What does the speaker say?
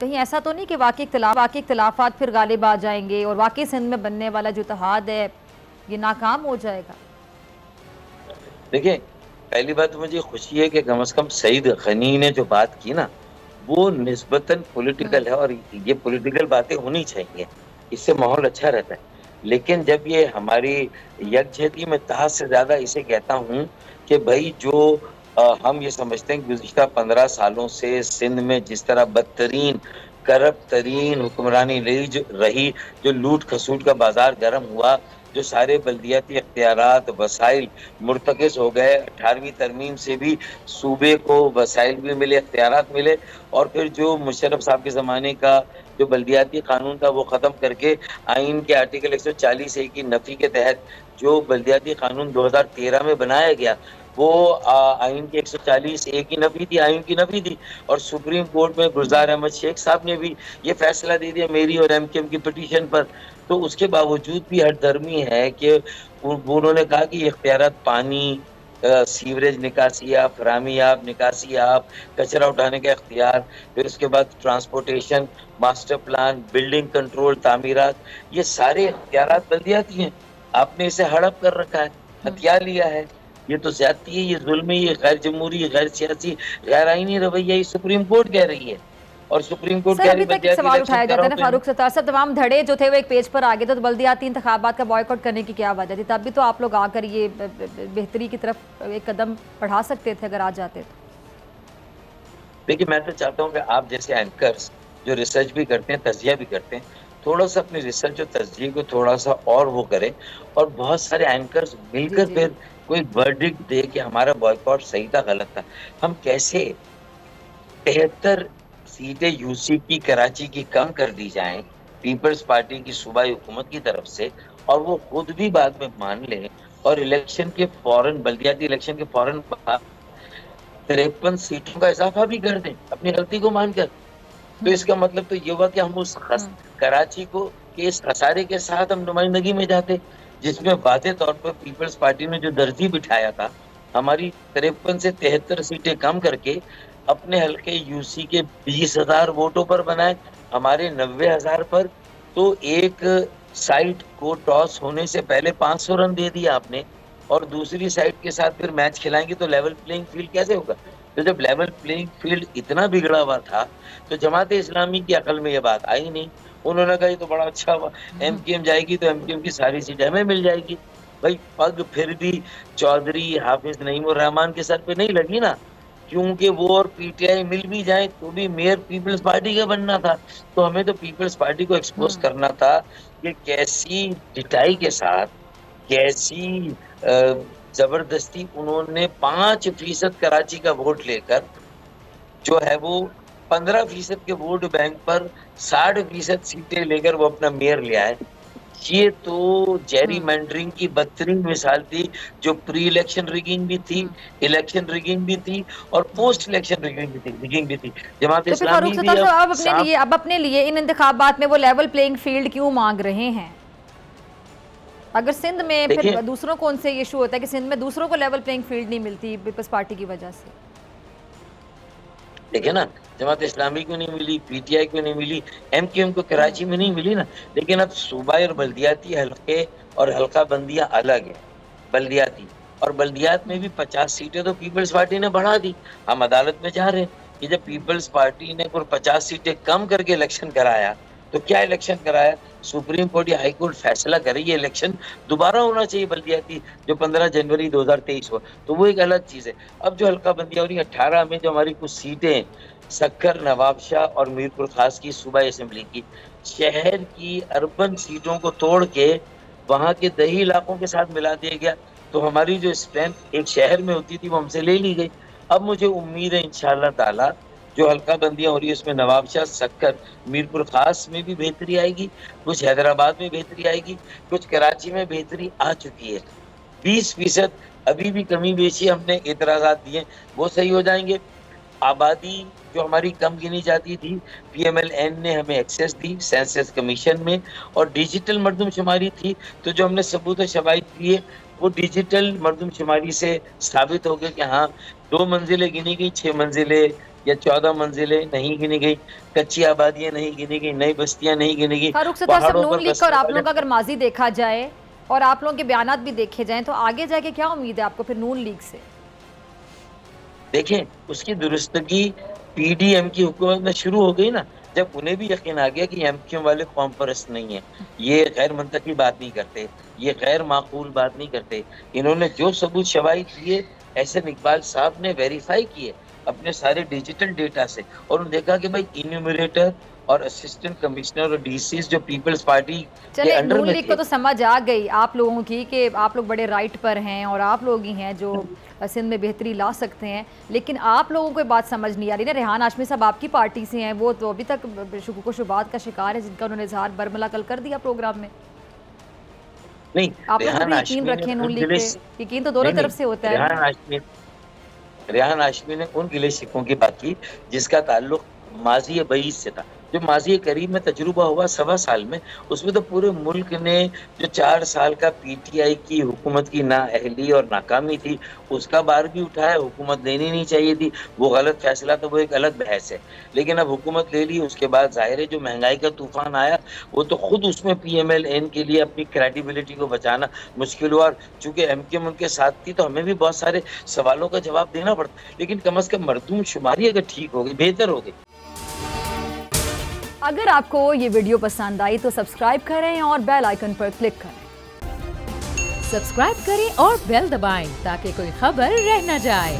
कहीं ऐसा तो नहीं कि वाकई इख्तिलाफात फिर गालिब आ जाएंगे और वाकई सिंध में बनने वाला जो इत्तेहाद है ये नाकाम हो जाएगा? देखिए, पहली बात तो मुझे खुशी है कि कम से कम सईद गनी ने जो बात की ना, वो निस्बतन पॉलिटिकल है और ये पॉलिटिकल बातें होनी चाहिए। इससे माहौल अच्छा रहता है। लेकिन जब ये हमारी यकजहती में तहत से ज़्यादा इसे कहता हूँ कि भई जो हम ये समझते हैं कि गुज़िश्ता 15 सालों से सिंध में जिस तरह बदतरीन, करप्ट तरीन हुक्मरानी रही, जो लूट-खसूट का बाज़ार गर्म हुआ, जो सारे बल्दियाती इख्तियारात, वसाइल मुर्तकिज़ हो गए। 18वीं तरमीम से भी सूबे को वसाइल भी मिले, इख्तियारात मिले और फिर जो मुशर्रफ साहब के ज़माने का जो बल्दियाती कानून था वो ख़त्म करके आइन के आर्टिकल 140A की नफ़ी के तहत जो बल्दियाती कानून 2013 में बनाया गया, वो आइन के 140A की नफ़ी थी, आइन की नफ़ी थी। और सुप्रीम कोर्ट में गुलजार अहमद शेख साहब ने भी ये फैसला दे दिया मेरी और MKM की पिटीशन पर। तो उसके बावजूद भी हठधर्मी है कि उन्होंने कहा कि इख्तियारात पानी, सीवरेज निकासी आप, फराहमी आप, निकासी आप, कचरा उठाने का इख्तियार, फिर उसके बाद transportation, master plan, building control, तामीरात, ये सारे इख्तियारात बल्दियाती हैं। आपने इसे हड़प कर रखा है, हथिया लिया है। ये तो ज्यादती है, ये जुल्म है, ये गैर जमहूरी, गैर सियासी, गैर आईनी रवैया ये सुप्रीम कोर्ट कह रही है। और सुप्रीम कोर्ट सर कह अभी रही तक एक सवाल उठाया जाता है ना फारूक सत्तार साहब, तमाम धड़े जो थे वो एक पेज पर आ गए थे, तो बल्दियाती इंतखाबात का बॉयकॉट करने की क्या वजह थी? तब भी तो आप लोग आकर ये बेहतरी की तरफ एक कदम बढ़ा सकते थे अगर आ जाते तो। देखिए, मैं तो चाहता हूँ कि आप जैसे एंकर्स जो रिसर्च भी करते हैं, तज्जिया भी करते हैं, थोड़ा सा अपनी रिसर्च और तज्जिए को थोड़ा सा और वो करें और बहुत सारे एंकर्स जी मिलकर जी फिर कोई वर्डिक्ट दे कि हमारा बॉयकॉट सही था गलत था। हम कैसे 73 सीटें यूसी की कराची की कम कर दी जाएं पीपल्स पार्टी की सूबाई हुकूमत की तरफ से, और वो खुद भी बाद में मान लें और इलेक्शन के फौरन, बल्दियाती इलेक्शन के फौरन बाद 53 सीटों का इजाफा भी कर दें अपनी गलती को मानकर। तो इसका मतलब तो ये हुआ कि हम उस कराची को के इस खसारे के साथ हम नुमाइंदगी में जाते, जिसमें वादे तौर पर पीपल्स पार्टी ने जो दर्जी बिठाया था हमारी 53 से 73 सीटें कम करके अपने हल्के यूसी के 20,000 वोटों पर बनाए, हमारे 90,000 पर। तो एक साइड को टॉस होने से पहले 500 रन दे दिया आपने और दूसरी साइड के साथ फिर मैच खिलाएंगे तो लेवल प्लेइंग फील्ड कैसे होगा? तो जब लेवल प्लेइंग फील्ड इतना बिगड़ा हुआ था तो जमात इस्लामी की अकल में ये बात आई नहीं। उन्होंने कहा ये तो बड़ा अच्छा हुआ, MKM जाएगी तो MKM की सारी सीटें हमें मिल जाएगी। भाई पग फिर भी चौधरी हाफिज नईम उर रहमान के सर पे नहीं लगी ना, क्योंकि वो और PTI मिल भी जाए तो भी मेयर पीपल्स पार्टी का बनना था। तो हमें तो पीपल्स पार्टी को एक्सपोज करना था कि कैसी डिटाई के साथ, कैसी जबरदस्ती उन्होंने 5% कराची का वोट लेकर जो है वो 15% के वोट बैंक पर 60% सीटें लेकर वो अपना मेयर ले आए। ये तो जेरीमैंडरिंग की बदतरीन मिसाल थी, जो प्री इलेक्शन रिगिंग भी थी, इलेक्शन रिगिंग भी थी और पोस्ट इलेक्शन रिगिंग भी थी। जमात तो फिर फारूक इस्लामी भी सत्तार साहब अब अपने लिए इन इंतखाबात में वो लेवल प्लेइंग फील्ड क्यों मांग रहे हैं? अगर सिंध में फिर दूसरों को उनसे ये इशू होता है कि सिंध में दूसरों को लेवल प्लेइंग फील्ड नहीं मिलती पीपल्स पार्टी की वजह से। देखिए ना, जमात इस्लामी क्यों नहीं मिली, PTI क्यों नहीं मिली, MKM को कराची में नहीं मिली ना। लेकिन अब सूबाई और बल्दियाती हल्के और हल्का बंदियां अलग है। बल्दियाती और बल्दियात में भी 50 सीटें तो पीपल्स पार्टी ने बढ़ा दी। हम अदालत में जा रहे हैं कि जब पीपल्स पार्टी ने कुल 50 सीटें कम करके इलेक्शन कराया तो क्या इलेक्शन कराया? सुप्रीम कोर्ट या हाई कोर्ट फैसला करे ये इलेक्शन दोबारा होना चाहिए बल्दियाती, जो 15 जनवरी 2023 हुआ, तो वो एक अलग चीज है। अब जो हल्का बंदियां हो रही 18 में जो हमारी कुछ सीटें सक्कर, नवाबशाह और मीरपुर खास की सूबाई असेंबली की, शहर की अर्बन सीटों को तोड़ के वहां के दही इलाकों के साथ मिला दिया गया, तो हमारी जो स्ट्रेंथ एक शहर में होती थी वो हमसे ले ली गई। अब मुझे उम्मीद है इंशाअल्लाह ताला जो हल्का बंदियां हो रही है उसमें नवाबशाह, सक्कर, मीरपुर खास में भी बेहतरी आएगी, कुछ हैदराबाद में बेहतरी आएगी, कुछ कराची में बेहतरी आ चुकी है। 20% अभी भी कमी बेशी हमने एतराजात दिए वो सही हो जाएंगे। आबादी जो हमारी कम गिनी जाती थी, PMLN ने हमें एक्सेस दी सेंसस कमीशन में, और डिजिटल मरदमशुमारी थी, तो जो हमने सबूत और शवाहिद दिए वो डिजिटल मरदमशुमारी से साबित हो गया कि हाँ 2 मंजिलें गिनी गई, 6 मंजिलें या 14 मंजिलें नहीं गिनी गई, कच्ची आबादियां नहीं गिनी गई, नई बस्तियां नहीं गिनी गई। फारूक सत्तार साहब, नून लीग और आप लोगों का अगर माजी देखा जाए और आप लोगों के बयानात भी देखे जाएं तो आगे जाके क्या उम्मीद है आपको फिर नून लीग से? देखें, उसकी दुरुस्तगी पीडीएम की हुकूमत में शुरू हो गई ना, जब उन्हें भी यकीन आ गया कि एमक्यूएम वाले कौम परस्त नहीं है, ये गैर मंतकी बात नहीं करते, ये गैर माकूल बात नहीं करते। इन्होंने जो सबूत शवाहिद दिए एहसन इकबाल साहब ने वेरीफाई किए अपने सारे डिजिटल डेटा से, और उन्होंने देखा कि भाई इन्यूमरेटर और असिस्टेंट कमिश्नर और डीसी जो पीपल्स पार्टी के अंडर नून में लीग को तो समझ आ गई आप लोगों की कि आप लोग बड़े राइट पर हैं और आप लोग ही हैं जो सिंध में बेहतरी ला सकते हैं, लेकिन आप लोगों को बात समझ नहीं आ रही ना। रेहान हाशमी साहब आपकी पार्टी से हैं, वो तो अभी तक शुकूक व शुबात का शिकार है, जिनका उन्होंने इजहार बरमला कल कर दिया प्रोग्राम में। नहीं, आप लोग भी यकीन रखें नून लीग पे, यकीन तो दोनों तरफ से होता है। रेहान हाशमी ने उन गिले शिकवों की बात की जिसका ताल्लुक माजी बईस से था, जो माजी करीब में तजुर्बा हुआ 1.25 साल में। उसमें तो पूरे मुल्क ने जो 4 साल का पीटीआई की हुकूमत की नाअहली और नाकामी थी उसका बार भी उठाया। हुकूमत लेनी नहीं चाहिए थी, वो गलत फैसला, तो वो एक अलग बहस है, लेकिन अब हुकूमत ले ली। उसके बाद जाहिर है जो महंगाई का तूफान आया वो तो खुद उसमें PMLN के लिए अपनी क्रेडिबिलिटी को बचाना मुश्किल हुआ, और चूंकि एमक्यूएम उनके साथ थी तो हमें भी बहुत सारे सवालों का जवाब देना पड़ता, लेकिन कम से कम मरदूम शुमारी अगर ठीक हो गई, बेहतर हो गई। अगर आपको ये वीडियो पसंद आई तो सब्सक्राइब करें और बेल आइकन पर क्लिक करें। सब्सक्राइब करें और बेल दबाएं ताकि कोई खबर रह न जाए।